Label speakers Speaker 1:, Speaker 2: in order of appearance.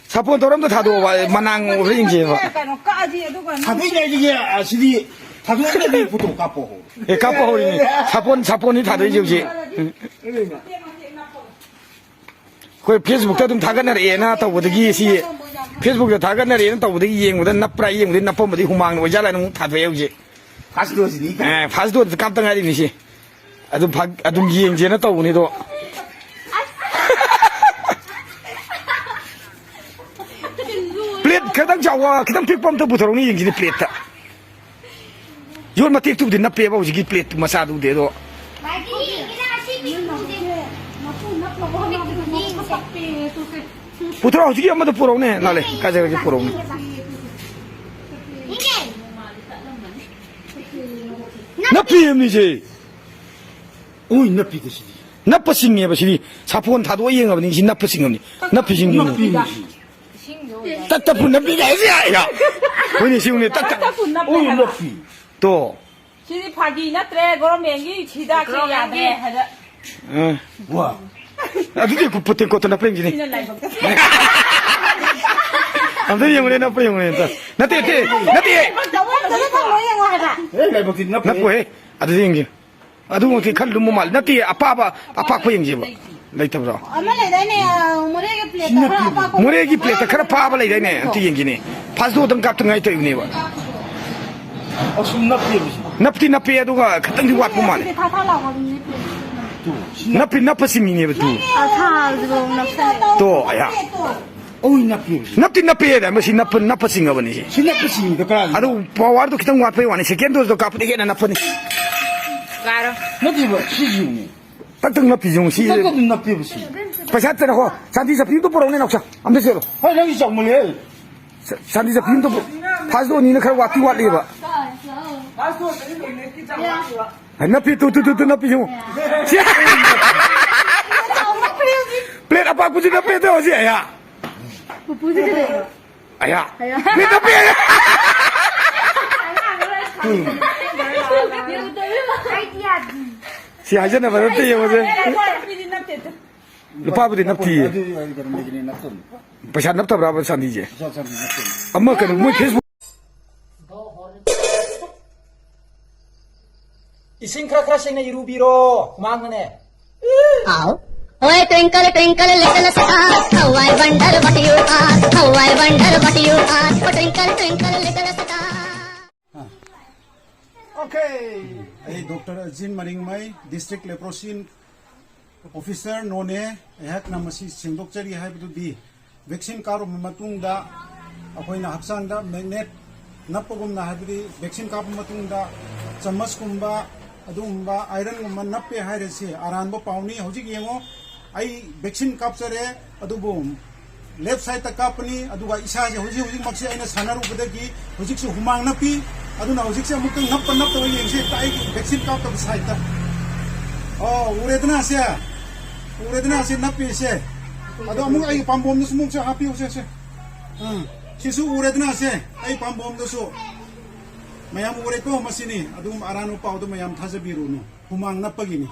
Speaker 1: 사폰 도람도 다도 만ang ringi ba.
Speaker 2: 다도냐 이게 아시디 다도냐 보통 까포.
Speaker 1: 예, 까빠 우리 사폰이 다도 이제. 그 페이스북 좀 다가나래 얘나 또 어디기 시 페이스북에 다가나래 얘는 또 어디기 얘보다 나쁘라 얘보다 나쁘면 후망 오자라는 다도요 이제.
Speaker 2: 파스도지.
Speaker 1: 예, 파스도 깜짝 놀라니 시. 아좀 이행제는 또 오늘도. 플레이트 그당 자와 그당 픽범도 부터롱이 얘기는 플레이트. 요런 맛 틱투도 나 빼봐 오지기 플레이트 마사도 돼도. 부터로 오지기 엄마도 부러우네 나래 가자 가지 부러우네. 나피엠이지.
Speaker 2: 오이 나피듯이.
Speaker 1: 나빠싱이 해봐시니 사포는 다도 이행하면 이 나빠싱이 나빠싱이. 딱딱분 나피가 해야 야. 뭐니 시운이 딱딱.
Speaker 2: 오이 나피.
Speaker 1: 또.
Speaker 3: 시디 파기나 트레 고로맹이 시다 키야데 하자.
Speaker 1: 응.
Speaker 2: 와.
Speaker 1: 아두게 굿포테 코트 나빠잉이니.
Speaker 3: 시는 라이브.
Speaker 1: 아무튼 영원히 나빠잉이니. 나때.
Speaker 2: 에이 먹지 나피.
Speaker 1: 나빠해. 아두 영기. 아두 뭐티 칼로 뭐 말. 나때 아빠 포잉지 봐. 레이터로. 모래기 플레이트 카라 파바 레이네. 티 영기니. 파스도 등 갑등 아이 토이니 봐.
Speaker 2: 숨 나피.
Speaker 1: 나피 아두가 그땅디 왔구만. 나빠싱이니 봐 또. 야.
Speaker 2: 오이 나피.
Speaker 1: 나피에다 뭐시 나빠싱가 보니.
Speaker 2: 신나피입니다. 그래.
Speaker 1: 아두 파와도 기땅 와페 와니 세컨도도 갑되게나 나빠니.
Speaker 3: 가로.
Speaker 2: 나피 뭐 시지니.
Speaker 1: 딱딱 나피 좀 시.
Speaker 2: 딱딱 나피 무시.
Speaker 1: 파샤트라 호 산디사 핀도 보러네 나오자. 암데세로.
Speaker 2: 아 여기 정말에.
Speaker 1: 산디사 핀도 파스도 니네 칼 와티 와리 봐. 나피 또 나피 좀. 플레이트 apa kuji napi tu sih ayah. Ayah. Plate napi ayah. Si aja na berarti ya macam. Lupa beri napi. Pasal napi berapa sandi je. Amma kan mu Facebook.
Speaker 4: Ising kra sing na irubiro mangane.
Speaker 5: Oye, twinkle, twinkle, little star, how I wonder what you are, how I wonder what you are. Oh, twinkle, twinkle, little star.
Speaker 2: Okay. Ay Dr. Jin Maringmay, District Leprosy Officer none ayhak na masi singdokchari haibdudi vaccine karo matungda akoina haksangda magnet napagum na haibdi vaccine karo matungda chamas kumba adumba iron gumma nappe hairese aranbo pauni hojik yengo ai vaccine kapsare adubu left side ta kapani aduga isa je hojik maksi aina sanaru budagi hojik se humang napi aduna hojik se amuk nappa to yengse tai vaccine kap ta side ta oh uredna se napi se adu amuk ai pambom nu smuk se happy ose se sisu uredna se ai pambom nu so mayam ure ko masini adum aranu pa adu mayam thajabiru no humang nappagini